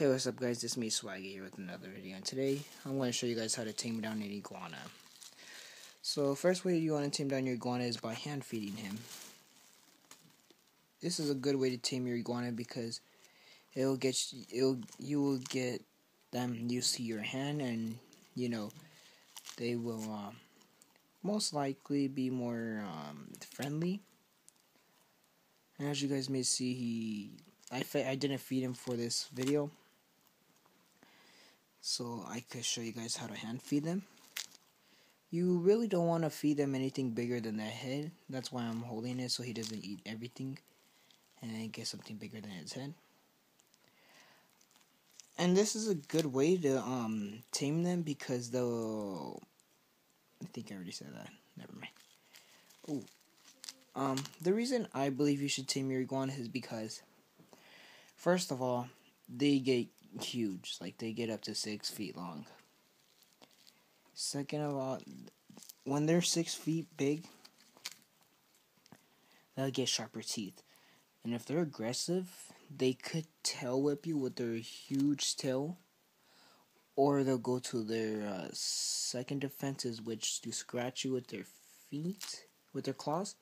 Hey, what's up guys, this is me Swaggy here with another video, and today I'm going to show you guys how to tame down an iguana. So first way you want to tame down your iguana is by hand feeding him. This is a good way to tame your iguana because you will get them used to your hand, and they will most likely be more friendly. And as you guys may see, I didn't feed him for this video, so I could show you guys how to hand feed them. You really don't want to feed them anything bigger than their head. That's why I'm holding it, so he doesn't eat everything and get something bigger than his head. And this is a good way to tame them because they'll... I think I already said that. Never mind. Oh, the reason I believe you should tame your iguana is because, first of all, they get huge. Like, they get up to 6 feet long. Second of all, when they're 6 feet big, they'll get sharper teeth. And if they're aggressive, they could tail whip you with their huge tail. Or they'll go to their second defenses, which to scratch you with their feet, with their claws.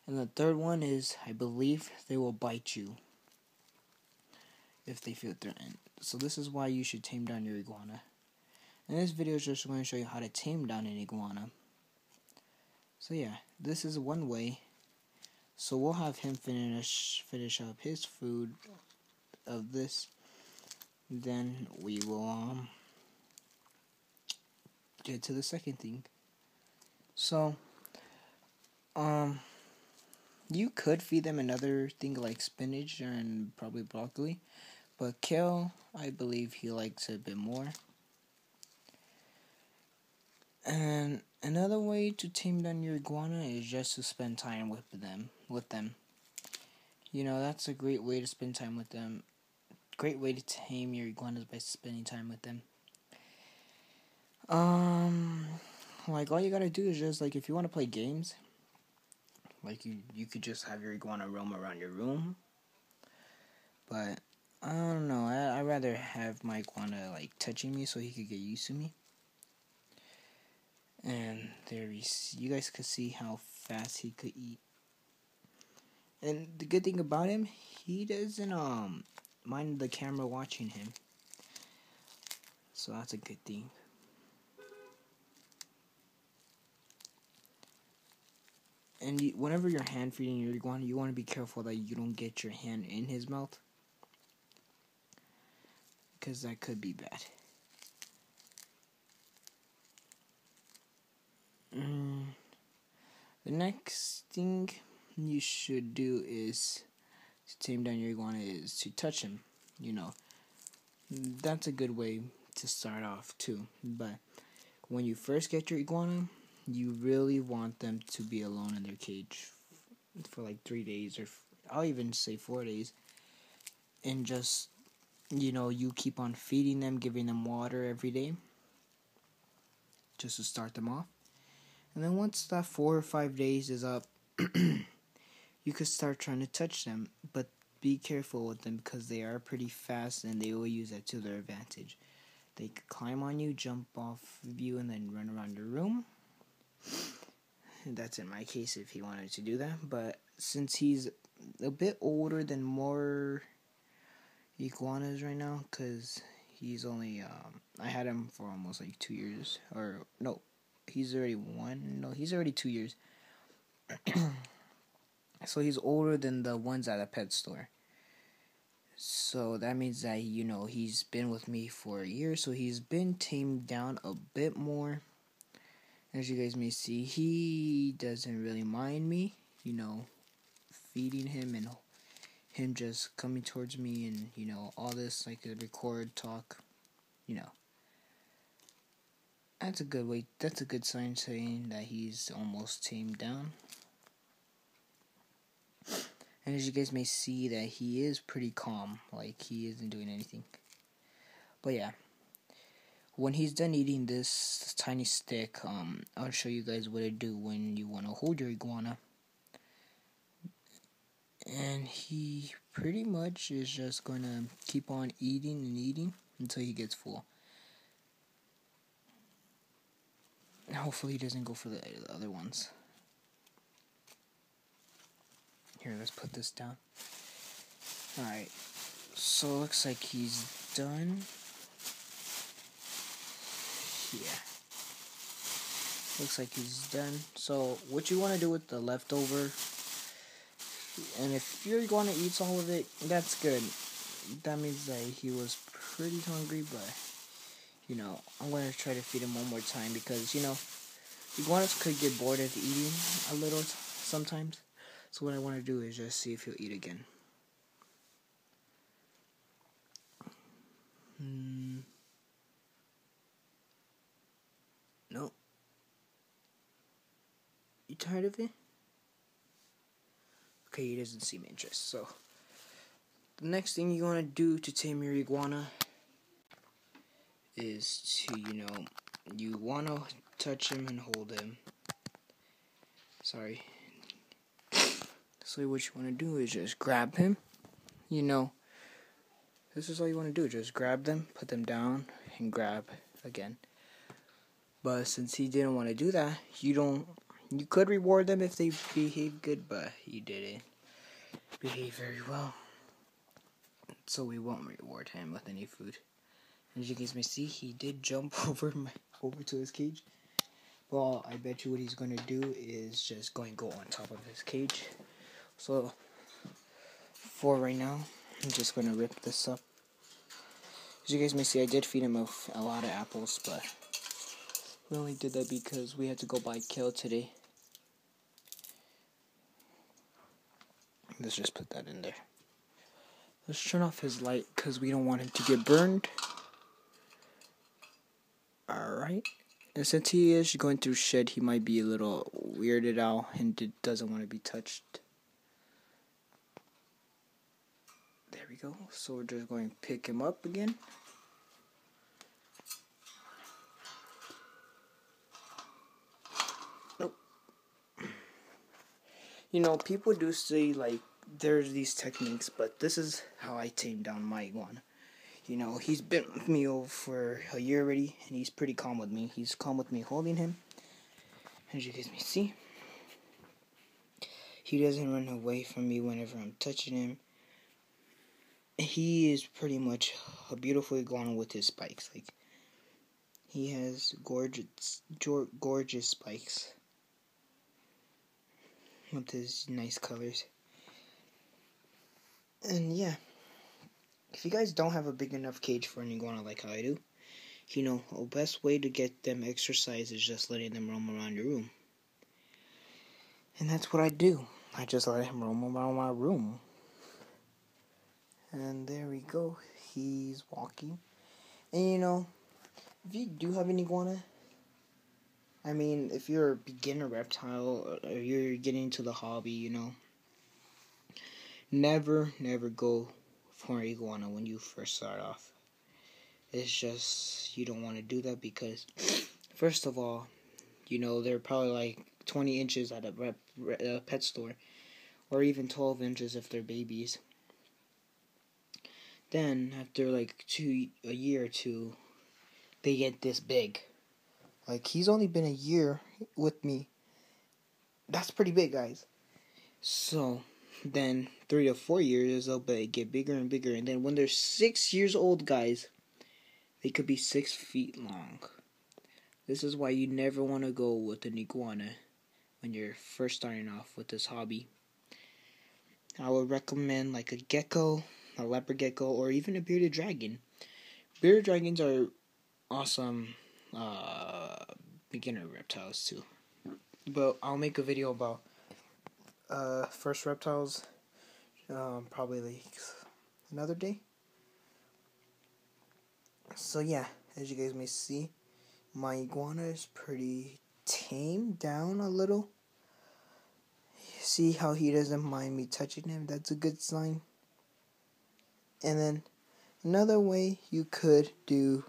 And the third one is, I believe, they will bite you if they feel threatened. So this is why you should tame down your iguana. And this video is just going to show you how to tame down an iguana. So yeah, this is one way. So we'll have him finish up his food of this. Then we will get to the second thing. So you could feed them another thing like spinach and probably broccoli, but kale, I believe he likes it a bit more. And another way to tame down your iguana is just to spend time with them. That's a great way to spend time with them. Great way to tame your iguanas by spending time with them. Like, all you gotta do is just, like, if you want to play games, like, you could just have your iguana roam around your room. But I don't know, I'd rather have my iguana, like, touching me so he could get used to me. And you guys could see how fast he could eat. And the good thing about him, he doesn't mind the camera watching him. So that's a good thing. And whenever you're hand feeding your iguana, you want to be careful that you don't get your hand in his mouth, because that could be bad. The next thing you should do is to tame down your iguana is to touch him. That's a good way to start off too. But when you first get your iguana, you really want them to be alone in their cage for like 3 days, or I'll even say 4 days. And just, you keep on feeding them, giving them water every day, just to start them off. And then once that 4 or 5 days is up, you could start trying to touch them, but be careful with them because they are pretty fast and they will use that to their advantage. They could climb on you, jump off of you, and then run around your room. That's in my case if he wanted to do that. But since he's a bit older than more iguanas right now, because he's only, I had him for almost like 2 years. Or, no, he's already 2 years. So he's older than the ones at a pet store. So that means that, he's been with me for a year. So he's been tamed down a bit more. As you guys may see, he doesn't really mind me, feeding him and him just coming towards me and, all this, like a record talk, That's a good way, that's a good sign saying that he's almost tamed down. And as you guys may see, that he is pretty calm, like he isn't doing anything. But yeah, when he's done eating this tiny stick, I'll show you guys what to do when you want to hold your iguana. and he pretty much is just gonna keep on eating and eating until he gets full. Hopefully he doesn't go for the other ones. Here, let's put this down. Alright, so it looks like he's done. Yeah. Looks like he's done. So, what you want to do with the leftover, and if you're going to eat all of it, that's good. That means that he was pretty hungry, but, I'm going to try to feed him one more time because, iguanas could get bored of eating a little sometimes. So what I want to do is just see if he'll eat again. No. You tired of it? Okay, he doesn't seem interested. So, the next thing you want to do to tame your iguana is to, you want to touch him and hold him. Sorry. So what you want to do is just grab him. This is all you want to do. Just grab them, put them down, and grab again. But since he didn't want to do that, you could reward them if they behave good, but he didn't behave very well. So we won't reward him with any food. As you guys may see, he did jump over to his cage. Well, I bet you what he's going to do is just go on top of his cage. So, for right now, I'm just going to rip this up. As you guys may see, I did feed him a lot of apples, but we only did that because we had to go buy kale today. Let's just put that in there. Let's turn off his light because we don't want him to get burned. Alright. And since he is going through shed, he might be a little weirded out and doesn't want to be touched. There we go. So we're just going to pick him up again. Nope. People do say, there's these techniques, but this is how I tame down my iguana. He's been with me for a year already, and he's pretty calm with me. He's calm with me holding him. As you guys may see, he doesn't run away from me whenever I'm touching him. He is pretty much a beautiful iguana with his spikes. He has gorgeous spikes with his nice colors. And yeah. If you guys don't have a big enough cage for an iguana like how I do, a best way to get them exercise is just letting them roam around your room. And that's what I do. I just let him roam around my room. And there we go. He's walking. And if you do have an iguana, if you're a beginner reptile or you're getting into the hobby, never go for an iguana when you first start off. It's just, you don't want to do that because, first of all, they're probably 20 inches at a pet store, or even 12 inches if they're babies. Then, after a year or two, they get this big. He's only been a year with me. That's pretty big, guys. So, then 3 to 4 years, they'll get bigger and bigger. And then when they're 6 years old, guys, they could be 6 feet long. This is why you never want to go with an iguana when you're first starting off with this hobby. I would recommend a gecko, a leopard gecko, or even a bearded dragon. Bearded dragons are awesome beginner reptiles too. But I'll make a video about first reptiles probably another day. So yeah, as you guys may see, my iguana is pretty tamed down a little. See how he doesn't mind me touching him? That's a good sign. And then another way you could do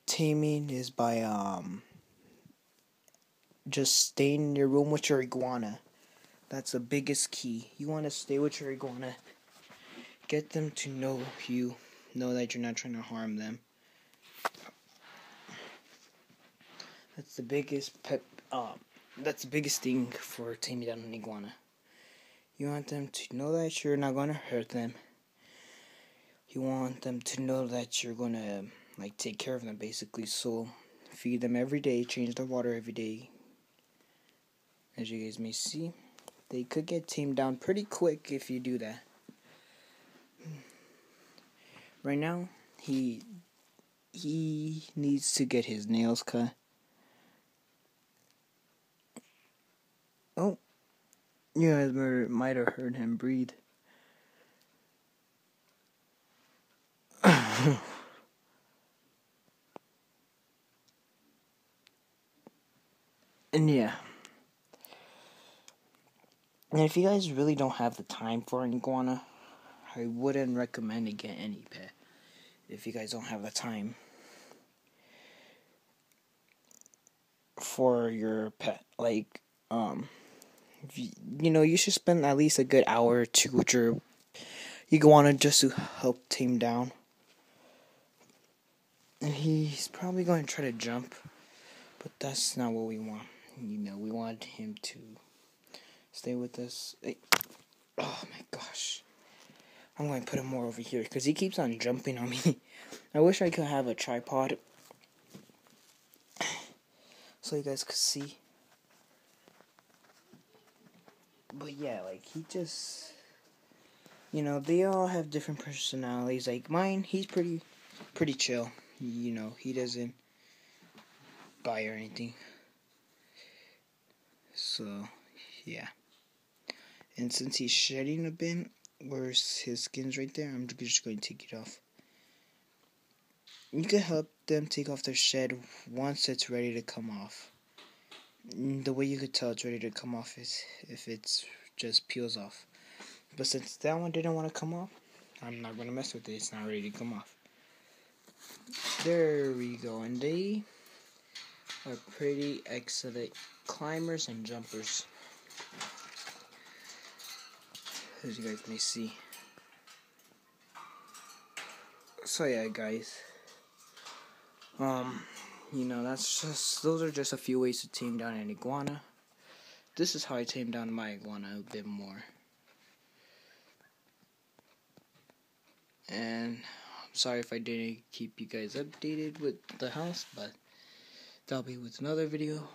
taming is by just staying in your room with your iguana. That's the biggest key. You want to stay with your iguana. Get them to know you. Know that you're not trying to harm them. That's the biggest that's the biggest thing for taming down an iguana. You want them to know that you're not going to hurt them. You want them to know that you're going to take care of them, basically. So feed them every day, change the water every day. As you guys may see, they could get tamed down pretty quick if you do that. Right now, he needs to get his nails cut. Oh, you guys might have heard him breathe. And yeah. And if you guys really don't have the time for an iguana, I wouldn't recommend to get any pet. If you guys don't have the time for your pet, you should spend at least a good hour or two with your iguana just to help tame down. And he's probably going to try to jump, but that's not what we want. We want him to stay with us. Hey. Oh my gosh. I'm going to put him more over here because he keeps on jumping on me. I wish I could have a tripod so you guys could see. But yeah, he just, they all have different personalities. Like mine, he's pretty chill. He doesn't bite or anything. So, yeah. And since he's shedding a bit, where his skin's right there, I'm just going to take it off. You can help them take off their shed once it's ready to come off. The way you could tell it's ready to come off is if it's just peels off. But since that one didn't want to come off, I'm not going to mess with it. It's not ready to come off. There we go. And they are pretty excellent climbers and jumpers, as you guys may see. So yeah, guys. Those are just a few ways to tame down an iguana. This is how I tame down my iguana a bit more. And I'm sorry if I didn't keep you guys updated with the house, but that'll be with another video.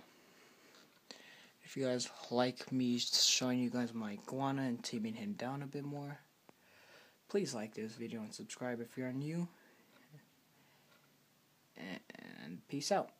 If you guys like me showing you guys my iguana and taming him down a bit more, please like this video and subscribe if you're new. And peace out.